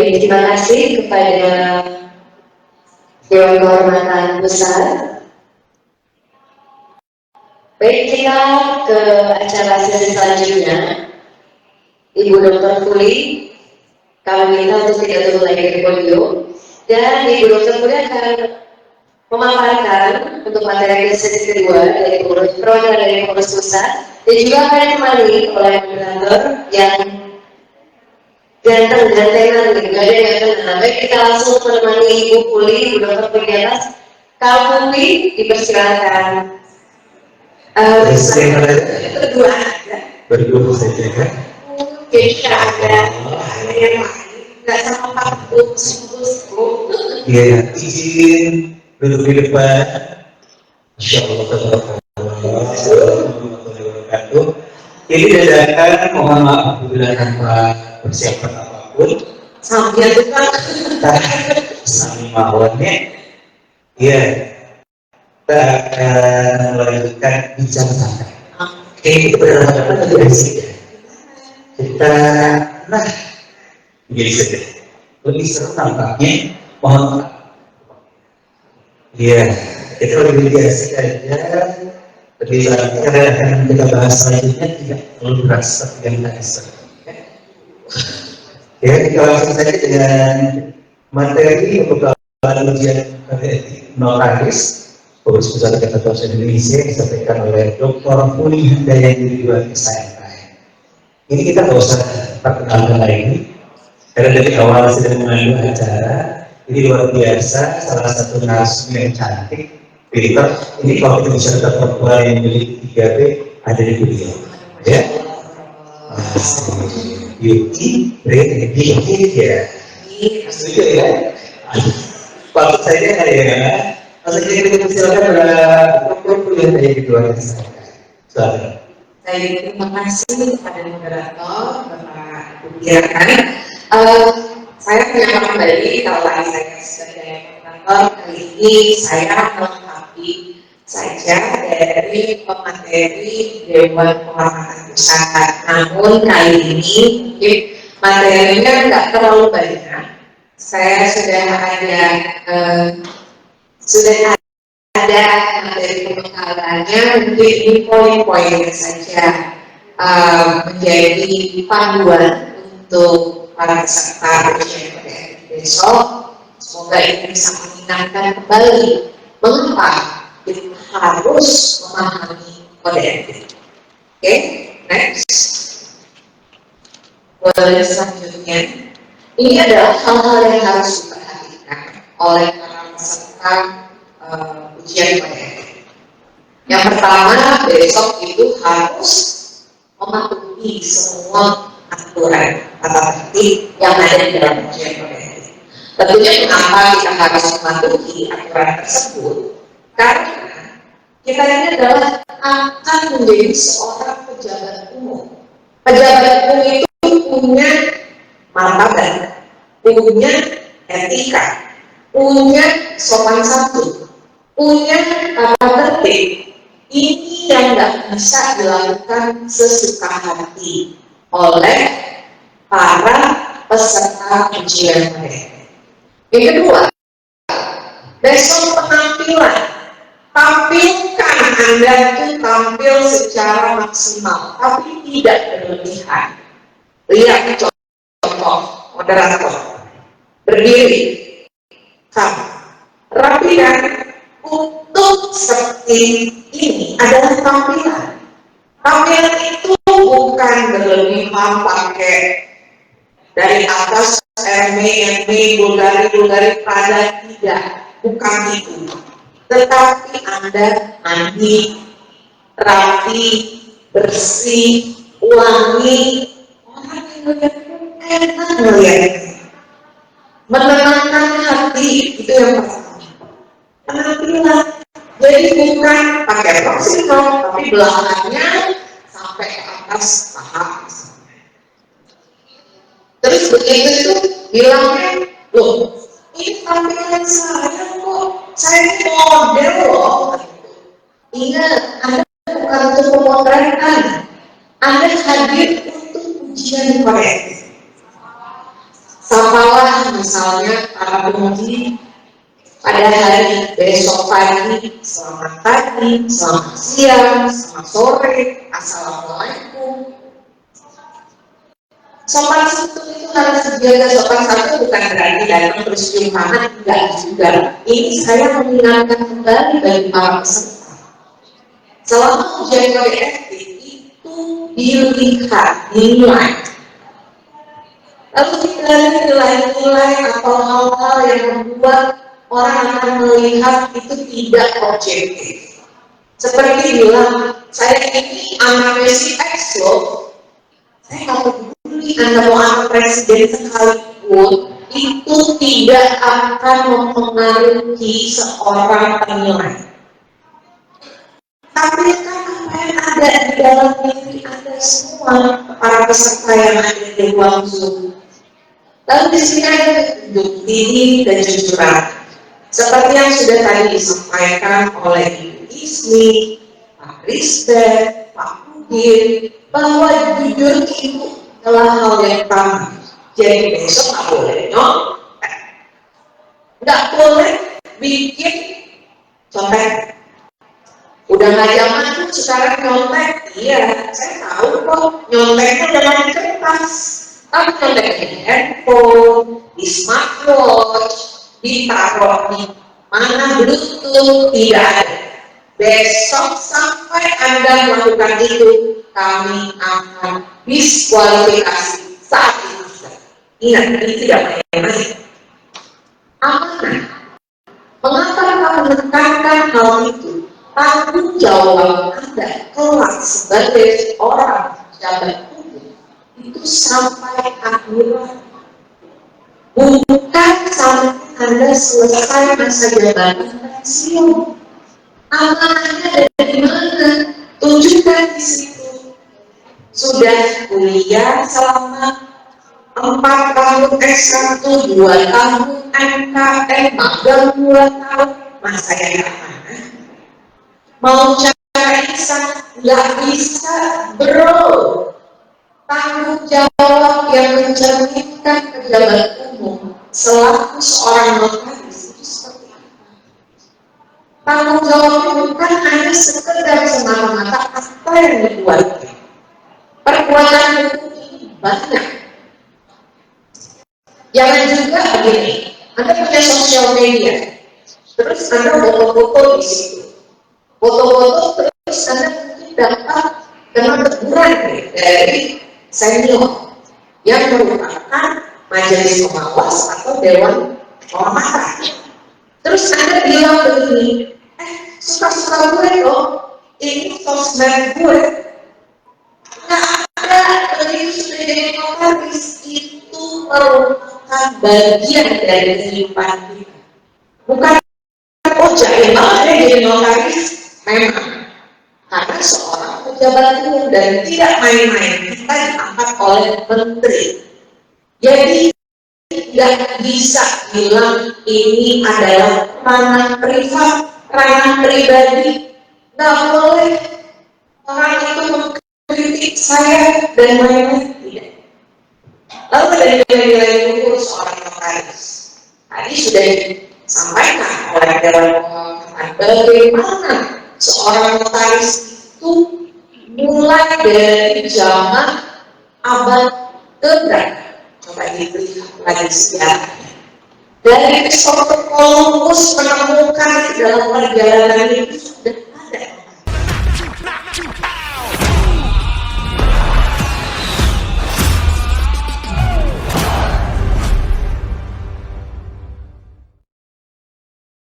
Baik, terima kasih kepada Dewan Kehormatan Besar. Baik, kita ke acara sesi selanjutnya. Ibu Dr. Fuli, kami minta untuk tidak turun lagi ke podium. Dan Ibu Dr. Fuli akan memaparkan untuk materi sesi kedua dari program dari Pengurus Pusat, dan juga akan ditemani oleh moderator yang ganteng dan tenar, nggak ada yang kenal. Baik, kita langsung menemani Ibu Fuli, Ibu Dr. Fuli di atas. Kak Fuli, dipersilakan. Berdua aja. Berdua saja kan? Jadi ada yang nggak sama Pak Bus. Iya, izin duduk di depan. Masya Allah, ini dadakan, mohon maaf apabila tanpa persiapan apapun. Sambil juga. Sami mawonnya. Iya, kita akan melanjutkan bincang santai. Oke, itu berapa dari sini? Kita, jadi sedih. Lebih seru tampaknya, mohon maaf. Iya, itu lebih biasa aja. Lebih karena akan kita bahas selanjutnya tidak terlalu berat yang tadi. Ya, kita langsung saja dengan materi pembekalan ujian notaris Pengurus Pusat Ikatan Indonesia yang disampaikan oleh Dr. Fuli Handayani SMK. Ini kita nggak usah perkenalkan lagi, karena dari awal sudah mengandung acara. Ini luar biasa, salah satu narasumber yang cantik. Peter, ini kalau kita bisa tetap perempuan yang memiliki 3B ada di beliau, ya. Beauty, brain, beauty, ya. Setuju ya? Maksud saya ya. Maksudnya kita silakan pada Dr. yang ada di luar sana. Silakan. Saya terima kasih kepada moderator, Bapak Budiakan. Saya menyapa kembali kalau tadi saya sebagai moderator, kali ini saya melengkapi saja dari pemateri Dewan Kehormatan Pusat. Namun kali ini materinya nggak terlalu banyak. Saya sudah ada materi pembekalannya, mungkin ini poin-poin saja menjadi panduan untuk para peserta ujian PTN besok. Semoga ini bisa mengingatkan kembali mengapa kita harus memahami kode etik. Oke, next. Boleh selanjutnya, ini adalah hal-hal yang harus diperhatikan oleh para peserta ujian kode etik. Yang pertama, besok itu harus mematuhi semua aturan tata tertib yang ada di dalam ujian kode etik. Tentunya kenapa kita harus mematuhi aturan tersebut? Karena kita ini adalah akan menjadi seorang pejabat umum. Pejabat umum itu punya martabat, punya etika, punya sopan santun, punya tata tertib. Ini yang tidak bisa dilakukan sesuka hati oleh para peserta ujian kode. Yang kedua, besok penampilan. Tampilkan Anda itu tampil secara maksimal, tapi tidak berlebihan. Lihat contoh moderator berdiri, kamu rapikan. Untuk seperti ini adalah tampilan. Tampilan itu bukan berlebihan pakai dari atas MB, Bulgari, Prada, tidak, bukan itu. Tetapi Anda mandi, rapi, bersih, wangi, orang yang melihat enak melihatnya, menenangkan hati, itu yang pertama. Penampilan, jadi bukan pakai proximol, tapi belakangnya sampai ke atas paha. Terus begitu itu bilangnya, loh, ini tampilan saya kok, saya ini model loh. Ingat, Anda bukan untuk pemotretan, Anda hadir untuk ujian kode etik. Sapalah misalnya para penguji pada hari besok pagi, selamat pagi, selamat siang, selamat sore, assalamualaikum. Sopan santun itu harus dijaga. Sopan santun bukan berarti datang terus cium tangan, enggak juga. Ini saya mengingatkan kembali bagi para peserta. Selama ujian kode etik itu dilihat, dinilai. Lalu dari nilai-nilai atau hal-hal yang membuat orang akan melihat itu tidak objektif. Seperti bilang, saya ini anaknya si X loh. Saya nggak peduli Anda mau anak presiden sekalipun, itu tidak akan mempengaruhi seorang penilai. Tapi kan apa yang ada di dalam diri Anda semua, para peserta yang ada di ruang Zoom. Lalu di sini ada tunjuk diri dan jujuran. Seperti yang sudah tadi disampaikan oleh Ibu Ismi, Pak Risbeth, Pak Udin, bahwa jujur itu adalah hal yang utama. Jadi besok nggak boleh nyontek, nggak boleh bikin contek. Udah nggak zaman tuh sekarang nyontek, iya, saya tahu kok nyonteknya udah di kertas. Tapi nyonteknya di handphone, di smartwatch, ditaruh di mana Bluetooth, tidak ada. Besok sampai Anda melakukan itu, kami akan diskualifikasi saat itu. Ingat, ini tidak main-main. Amanah. Mengapa kita menekankan hal itu? Tanggung jawab Anda kelak sebagai orang pejabat publik itu sampai akhirat. Bukan sampai Anda selesai masa jabatan pensiun. Amanahnya ada di mana? Tunjukkan di situ. Sudah kuliah selama 4 tahun S1, 2 tahun MKN, magang 2 tahun, masa yang amanah. Mau cari instan, nggak bisa, bro. Tanggung jawab yang mencerminkan pejabat umum selaku seorang notaris itu seperti apa? Tanggung jawabnya bukan hanya sekedar semata-mata apa yang dibuatnya. Perbuatan hukum ini banyak. Jangan juga begini, Anda punya sosial media, terus Anda foto-foto di situ. Foto-foto terus Anda mungkin dapat kena teguran dari senior yang merupakan majelis pengawas atau dewan kehormatan. Terus Anda bilang begini, suka-suka gue loh, ini sosmed gue. Nggak ada dari notaris itu merupakan bagian dari kehidupan kita. Bukan jahil banget ya jadi notaris, memang karena seorang pejabat umum dan tidak main-main, kita diangkat oleh menteri. Jadi tidak bisa bilang ini adalah ranah privat, ranah pribadi. Nggak boleh orang itu mengkritik saya dan lain-lain, tidak. Lalu ada nilai-nilai luhur seorang notaris. Tadi sudah disampaikan oleh Dewan Kehormatan bagaimana seorang notaris itu mulai dari zaman abad ke-berapa? Coba dilihat lagi sejarahnya. Dari Christopher Columbus menemukan dalam perjalanan itu